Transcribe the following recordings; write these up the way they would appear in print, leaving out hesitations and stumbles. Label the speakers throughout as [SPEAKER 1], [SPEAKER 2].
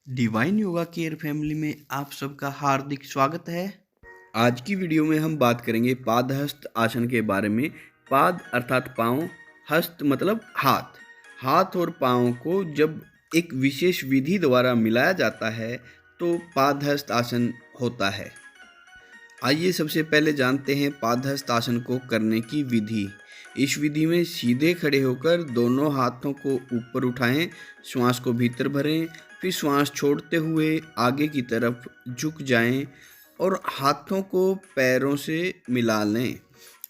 [SPEAKER 1] Divine yoga care family में आप सबका हार्दिक स्वागत है। आज की वीडियो में हम बात करेंगे पादहस्त आसन के बारे में। पाद अर्थात पाँव, हस्त मतलब हाथ। हाथ और पाँव को जब एक विशेष विधि द्वारा मिलाया जाता है तो पादहस्त आसन होता है। आइए सबसे पहले जानते हैं पादहस्त आसन को करने की विधि। इस विधि में सीधे खड़े होकर दोनों हाथों को ऊपर उठाएं, श्वास को भीतर भरें, फिर श्वास छोड़ते हुए आगे की तरफ झुक जाएं और हाथों को पैरों से मिला लें।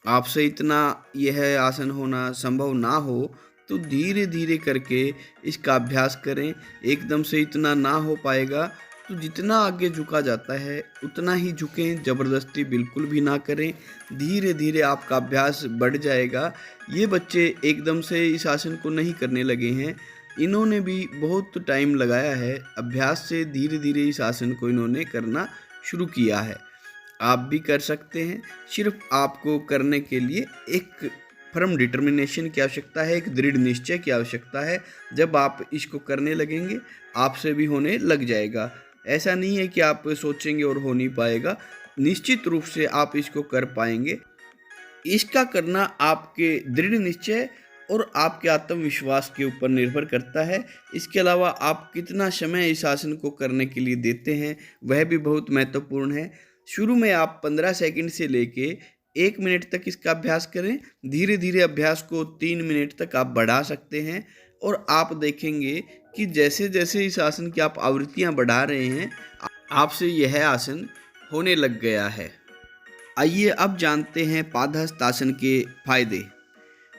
[SPEAKER 1] आपसे इतना यह आसन होना संभव ना हो तो धीरे धीरे करके इसका अभ्यास करें। एकदम से इतना ना हो पाएगा तो जितना आगे झुका जाता है उतना ही झुकें, ज़बरदस्ती बिल्कुल भी ना करें। धीरे धीरे आपका अभ्यास बढ़ जाएगा। ये बच्चे एकदम से इस आसन को नहीं करने लगे हैं, इन्होंने भी बहुत टाइम लगाया है। अभ्यास से धीरे धीरे इस आसन को इन्होंने करना शुरू किया है। आप भी कर सकते हैं। सिर्फ आपको करने के लिए एक फर्म डिटर्मिनेशन की आवश्यकता है, एक दृढ़ निश्चय की आवश्यकता है। जब आप इसको करने लगेंगे आपसे भी होने लग जाएगा। ऐसा नहीं है कि आप सोचेंगे और हो नहीं पाएगा, निश्चित रूप से आप इसको कर पाएंगे। इसका करना आपके दृढ़ निश्चय और आपके आत्मविश्वास के ऊपर निर्भर करता है। इसके अलावा आप कितना समय इस आसन को करने के लिए देते हैं वह भी बहुत महत्वपूर्ण है। शुरू में आप 15 सेकंड से लेके 1 मिनट तक इसका अभ्यास करें। धीरे धीरे अभ्यास को 3 मिनट तक आप बढ़ा सकते हैं और आप देखेंगे कि जैसे जैसे इस आसन की आप आवृत्तियां बढ़ा रहे हैं आपसे यह आसन होने लग गया है। आइए अब जानते हैं पादहस्त आसन के फायदे।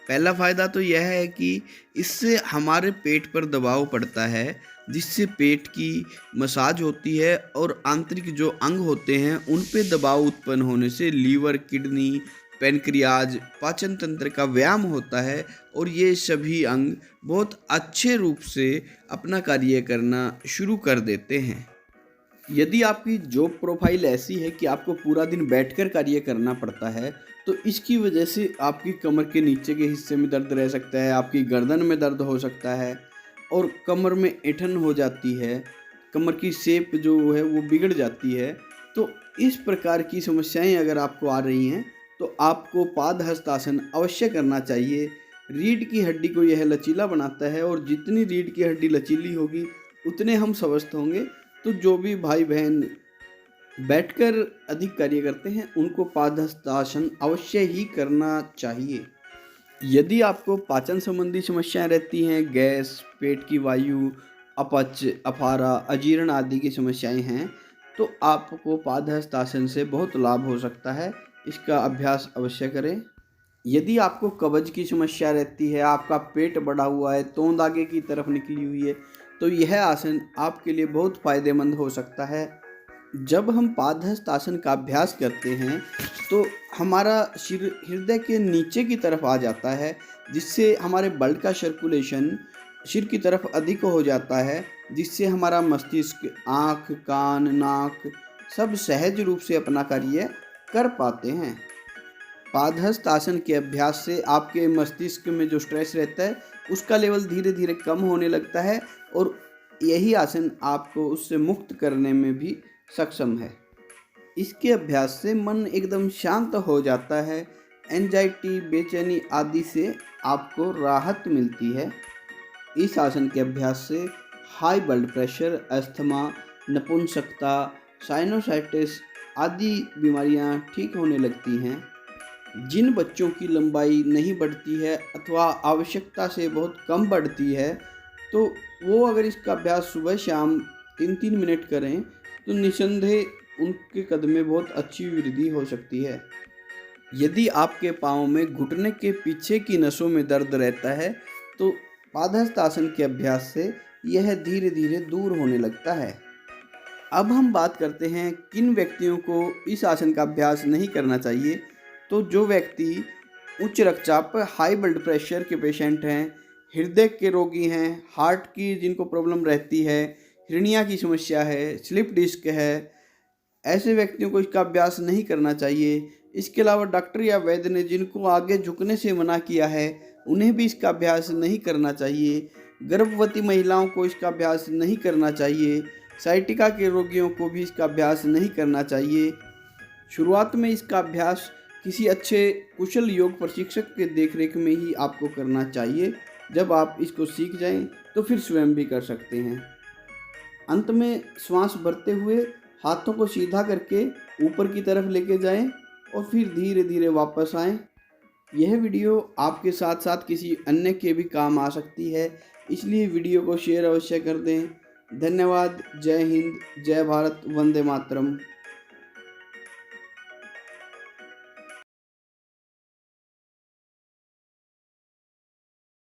[SPEAKER 1] पहला फ़ायदा तो यह है कि इससे हमारे पेट पर दबाव पड़ता है, जिससे पेट की मसाज होती है और आंतरिक जो अंग होते हैं उन पे दबाव उत्पन्न होने से लीवर, किडनी, पैनक्रियाज, पाचन तंत्र का व्यायाम होता है और ये सभी अंग बहुत अच्छे रूप से अपना कार्य करना शुरू कर देते हैं। यदि आपकी जॉब प्रोफाइल ऐसी है कि आपको पूरा दिन बैठकर कार्य करना पड़ता है तो इसकी वजह से आपकी कमर के नीचे के हिस्से में दर्द रह सकता है, आपकी गर्दन में दर्द हो सकता है और कमर में ऐंठन हो जाती है, कमर की शेप जो है वो बिगड़ जाती है। तो इस प्रकार की समस्याएं अगर आपको आ रही हैं तो आपको पादहस्त आसन अवश्य करना चाहिए। रीढ़ की हड्डी को यह लचीला बनाता है और जितनी रीढ़ की हड्डी लचीली होगी उतने हम स्वस्थ होंगे। तो जो भी भाई बहन बैठकर अधिक कार्य करते हैं उनको पादहस्त आसन अवश्य ही करना चाहिए। यदि आपको पाचन संबंधी समस्याएं रहती हैं, गैस, पेट की वायु, अपच, अफारा, अजीर्ण आदि की समस्याएं हैं तो आपको पादहस्त आसन से बहुत लाभ हो सकता है। इसका अभ्यास अवश्य करें। यदि आपको कब्ज की समस्या रहती है, आपका पेट बढ़ा हुआ है, तोंद आगे की तरफ निकली हुई है तो यह आसन आपके लिए बहुत फायदेमंद हो सकता है। जब हम पादहस्त आसन का अभ्यास करते हैं तो हमारा सिर हृदय के नीचे की तरफ आ जाता है, जिससे हमारे ब्लड का सर्कुलेशन सिर की तरफ अधिक हो जाता है, जिससे हमारा मस्तिष्क, आँख, कान, नाक सब सहज रूप से अपना कार्य कर पाते हैं। पादहस्त आसन के अभ्यास से आपके मस्तिष्क में जो स्ट्रेस रहता है उसका लेवल धीरे धीरे कम होने लगता है और यही आसन आपको उससे मुक्त करने में भी सक्षम है। इसके अभ्यास से मन एकदम शांत हो जाता है, एंजाइटी, बेचैनी आदि से आपको राहत मिलती है। इस आसन के अभ्यास से हाई ब्लड प्रेशर, अस्थमा, नपुंसकता, साइनोसाइटिस आदि बीमारियां ठीक होने लगती हैं। जिन बच्चों की लंबाई नहीं बढ़ती है अथवा आवश्यकता से बहुत कम बढ़ती है तो वो अगर इसका अभ्यास सुबह शाम 3-3 मिनट करें तो निसंदेह उनके कद में बहुत अच्छी वृद्धि हो सकती है। यदि आपके पाँव में घुटने के पीछे की नसों में दर्द रहता है तो पादहस्त आसन के अभ्यास से यह धीरे धीरे दूर होने लगता है। अब हम बात करते हैं किन व्यक्तियों को इस आसन का अभ्यास नहीं करना चाहिए। तो जो व्यक्ति उच्च रक्तचाप, हाई ब्लड प्रेशर के पेशेंट हैं, हृदय के रोगी हैं, हार्ट की जिनको प्रॉब्लम रहती है, हिर्निया की समस्या है, स्लिप डिस्क है, ऐसे व्यक्तियों को इसका अभ्यास नहीं करना चाहिए। इसके अलावा डॉक्टर या वैद्य ने जिनको आगे झुकने से मना किया है उन्हें भी इसका अभ्यास नहीं करना चाहिए। गर्भवती महिलाओं को इसका अभ्यास नहीं करना चाहिए। साइटिका के रोगियों को भी इसका अभ्यास नहीं करना चाहिए। शुरुआत में इसका अभ्यास किसी अच्छे कुशल योग प्रशिक्षक के देखरेख में ही आपको करना चाहिए। जब आप इसको सीख जाएं तो फिर स्वयं भी कर सकते हैं। अंत में श्वास भरते हुए हाथों को सीधा करके ऊपर की तरफ लेके जाएं और फिर धीरे धीरे वापस आएं। यह वीडियो आपके साथ साथ किसी अन्य के भी काम आ सकती है, इसलिए वीडियो को शेयर अवश्य कर दें। धन्यवाद। जय हिंद, जय भारत, वंदे मातरम।